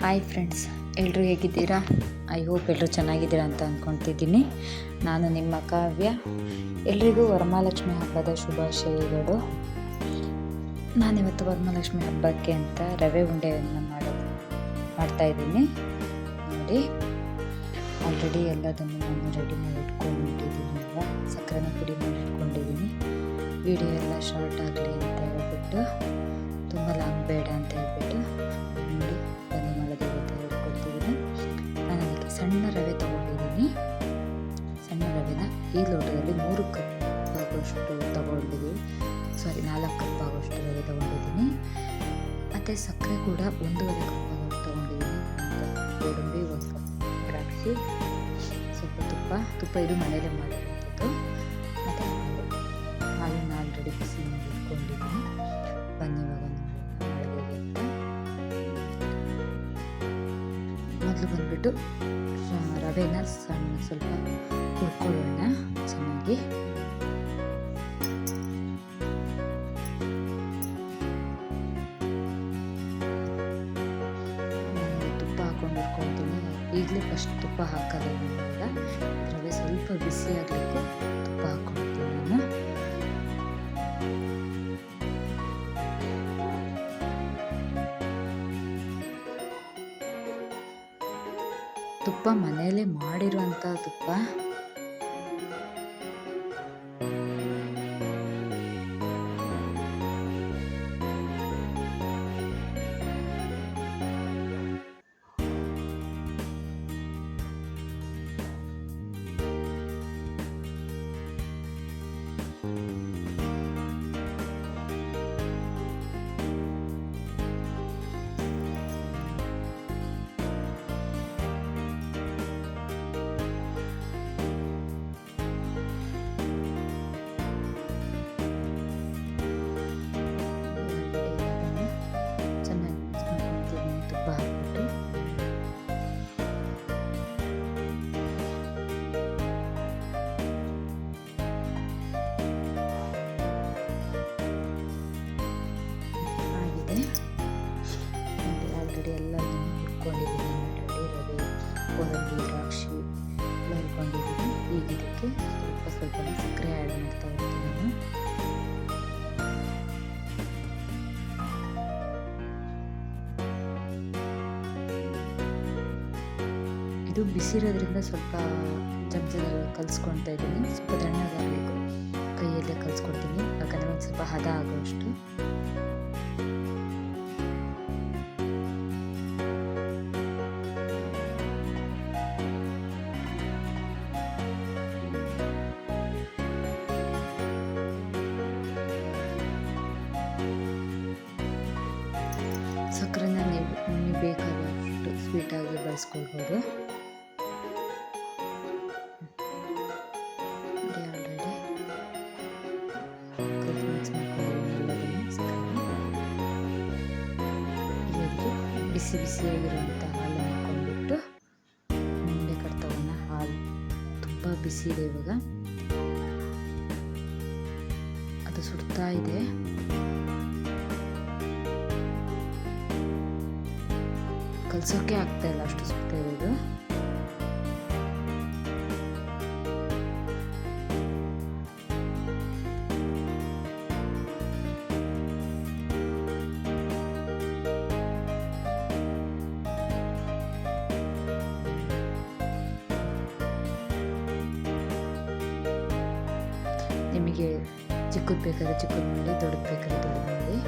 Hi friends, ಎಲ್ಲರೂ ಹೇಗಿದ್ದೀರಾ? I hope ಎಲ್ಲರೂ ಚೆನ್ನಾಗಿದ್ದೀರಾ ಅಂತ ಅಂದ್ಕೊತಿದ್ದೀನಿ. ನಾನು ನಿಮ್ಮ ಕಾವ್ಯ. ಎಲ್ರಿಗೂ ವರಮಹಾಲಕ್ಷ್ಮಿ ಹಬ್ಬದ ಶುಭಾಶಯಗಳು. ನಾನಿವತ್ತು ವರಮಹಾಲಕ್ಷ್ಮಿ ಹಬ್ಬಕ್ಕೆ ಅಂತ ರವೆ ಉಂಡೆಯನ್ನು ಮಾಡ್ತಾಯಿದ್ದೀನಿ. ನೋಡಿ, ಆಲ್ರೆಡಿ ಎಲ್ಲದನ್ನು ನಾನು ರೆಡಿ ಮಾಡಿ ಇಟ್ಕೊಂಡಿದ್ದೀನಿ ಅಲ್ವಾ. ಸಕ್ಕರೆನ ಪುಡಿ ಮಾಡಿ ಇಟ್ಕೊಂಡಿದ್ದೀನಿ. ವಿಡಿಯೋ ಎಲ್ಲ ಶಾರ್ಟ್ ಆಗಲಿ ಅಂತ ಹೇಳ್ಬಿಟ್ಟು, ತುಂಬ ಲಾಂಗ್ ಬೇಡ ಅಂತ ಹೇಳ್ಬಿಟ್ಟು ನೋಡಿ ಬನ್ನಿ ಮಾಡೋದಕ್ಕೆ ಹೇಳ್ಕೊಡ್ತಿದ್ದೀನಿ. ನಾನು ಅದಕ್ಕೆ ಸಣ್ಣ ರವೆ ತೊಗೊಂಡಿದ್ದೀನಿ. ಸಣ್ಣ ರವೆನ ಈ ಲೋಟದಲ್ಲಿ 3 ಕಪ್ ಆಗೋಷ್ಟು ತೊಗೊಂಡಿದ್ದೀನಿ. 4 ಕಪ್ ಆಗೋಷ್ಟು ರವೆ ತೊಗೊಂಡಿದ್ದೀನಿ. ಮತ್ತು ಸಕ್ಕರೆ ಕೂಡ 1.5 ಕಪ್ ಆಗೋಷ್ಟು ತೊಗೊಂಡಿದ್ದೀನಿ. 1 ಕಪ್ ಗೋಡಂಬಿ, 1 ಕಪ್ ದ್ರಾಕ್ಷಿ, ಸ್ವಲ್ಪ ತುಪ್ಪ ಇದು ಮನೆಯಲ್ಲೇ ಮಾಡಿರೋಂಥದ್ದು. ಮತ್ತು ಹಾಲನ್ನು ಆಲ್ರೆಡಿ ಬಿಸಿ ಮಾಡಿ ಇಟ್ಕೊಂಡಿದ್ದೀನಿ. ಬನ್ನಿ ಇವಾಗ ಮಾಡೋದಕ್ಕೆ ಅಂತ. ಮೊದಲು ಬಂದುಬಿಟ್ಟು ರವೆನ ಸ್ವಲ್ಪ ಹುರ್ಕೊಳ್ಳೋಣ ಚೆನ್ನಾಗಿ. ತುಪ್ಪ ಹಾಕೊಂಡು ಹುರ್ಕೊಳ್ತೀನಿ. ಈಗಲೇ ಫಸ್ಟ್ ತುಪ್ಪ ಹಾಕಲ್ಲ ನಾನು. ರವೆ ಸ್ವಲ್ಪ ಬಿಸಿ ಆಗಲಿಕ್ಕೂ ತುಪ್ಪ ಹಾಕ್ಕೊಳ್ತೀನಿ ನಾನು. ತುಪ್ಪ ಮನೆಯಲ್ಲೇ ಮಾಡಿರುವಂಥ ತುಪ್ಪ. ಆಲ್ರೆಡಿ ಎಲ್ಲದನ್ನು ಹುರ್ಕೊಂಡಿದ್ದೀನಿ. ರವೆ, ಗೋಡಂಬಿ, ದ್ರಾಕ್ಷಿ ಎಲ್ಲ ಹುರ್ಕೊಂಡಿದ್ದೀನಿ. ಈಗ ಇದಕ್ಕೆ ಸ್ವಲ್ಪ ಸಕ್ಕರೆ ಆ್ಯಡ್ ಮಾಡ್ತಾ ಹೋಗ್ತೀನಿ ನಾನು. ಇದು ಬಿಸಿರೋದ್ರಿಂದ ಸ್ವಲ್ಪ ಚಮಚದಲ್ಲಿ ಕಲಿಸ್ಕೊಳ್ತಾ ಇದ್ದೀನಿ. ಸ್ವಲ್ಪ ತಣ್ಣಗಾಗಬೇಕು, ಕೈಯಲ್ಲೇ ಕಲಿಸ್ಕೊಡ್ತೀನಿ. ಯಾಕಂದರೆ ಒಂದು ಸ್ವಲ್ಪ ಹದ ಆಗೋಷ್ಟು. ಸಕ್ಕರೆನ ನಿಮಗೆ ಬೇಕಾದಷ್ಟು ಸ್ವೀಟಾಗಿ ಬಳಸ್ಕೊಳ್ಬೋದು. ಆಲ್ರೆಡಿ ಮಿಕ್ಸ್ ಮಾಡ್ಕೊಂಡಿದ್ದೀನಿ ಎಲ್ಲದನ್ನು. ಬಿಸಿ ಬಿಸಿಯಾಗಿರುವಂಥ ಹಾಲು ಹಾಕ್ಕೊಂಡ್ಬಿಟ್ಟು ಉಂಡೆ ಕಟ್ತವನ್ನ. ಹಾಲು ತುಂಬ ಬಿಸಿ ಇದೆ ಇವಾಗ, ಅದು ಸುಡ್ತಾ ಇದೆ. ಕಲ್ಸೋಕೆ ಆಗ್ತಾ ಇಲ್ಲ, ಅಷ್ಟು ಸುಡ್ತಾ ಇರೋದು. ನಿಮಗೆ ಚಿಕ್ಕದು ಬೇಕಾದ್ರೆ ಚಿಕ್ಕದು ಮಾಡಿ, ದೊಡ್ಡದು ಬೇಕಾದ್ರೆ ದೊಡ್ಡದು ಮಾಡಿ.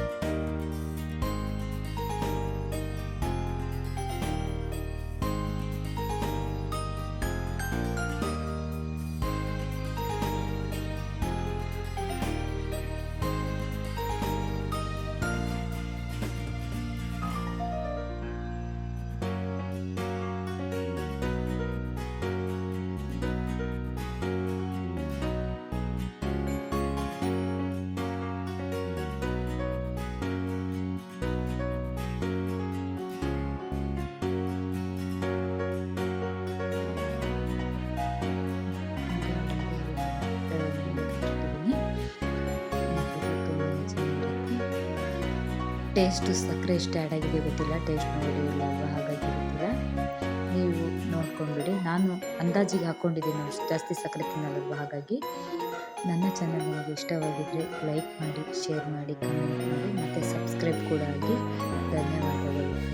ಟೇಸ್ಟು ಸಕ್ಕರೆ ಎಷ್ಟು ಆ್ಯಡ್ ಆಗಿದೆ ಗೊತ್ತಿಲ್ಲ, ಟೇಸ್ಟ್ ನೋಡಿಲ್ಲ ಅಲ್ವಾ, ಹಾಗಾಗಿ ಹಾಕ್ಕೊಂಡ್ಬಿಡಿ. ನಾನು ಅಂದಾಜಿಗೆ ಹಾಕ್ಕೊಂಡಿದ್ದೀನಿ, ಅಷ್ಟು ಜಾಸ್ತಿ ಸಕ್ಕರೆ ತಿನ್ನಲ್ಲಲ್ವ, ಹಾಗಾಗಿ ನನ್ನ ಚಾನಲ್ ನಿಮಗೆ ಇಷ್ಟವಾಗಿದ್ದರೆ ಲೈಕ್ ಮಾಡಿ, ಶೇರ್ ಮಾಡಿ, ಕಮೆಂಟ್ ಮಾಡಿ ಮತ್ತು ಸಬ್ಸ್ಕ್ರೈಬ್ ಕೂಡ ಆಗಿ. ಧನ್ಯವಾದಗಳು.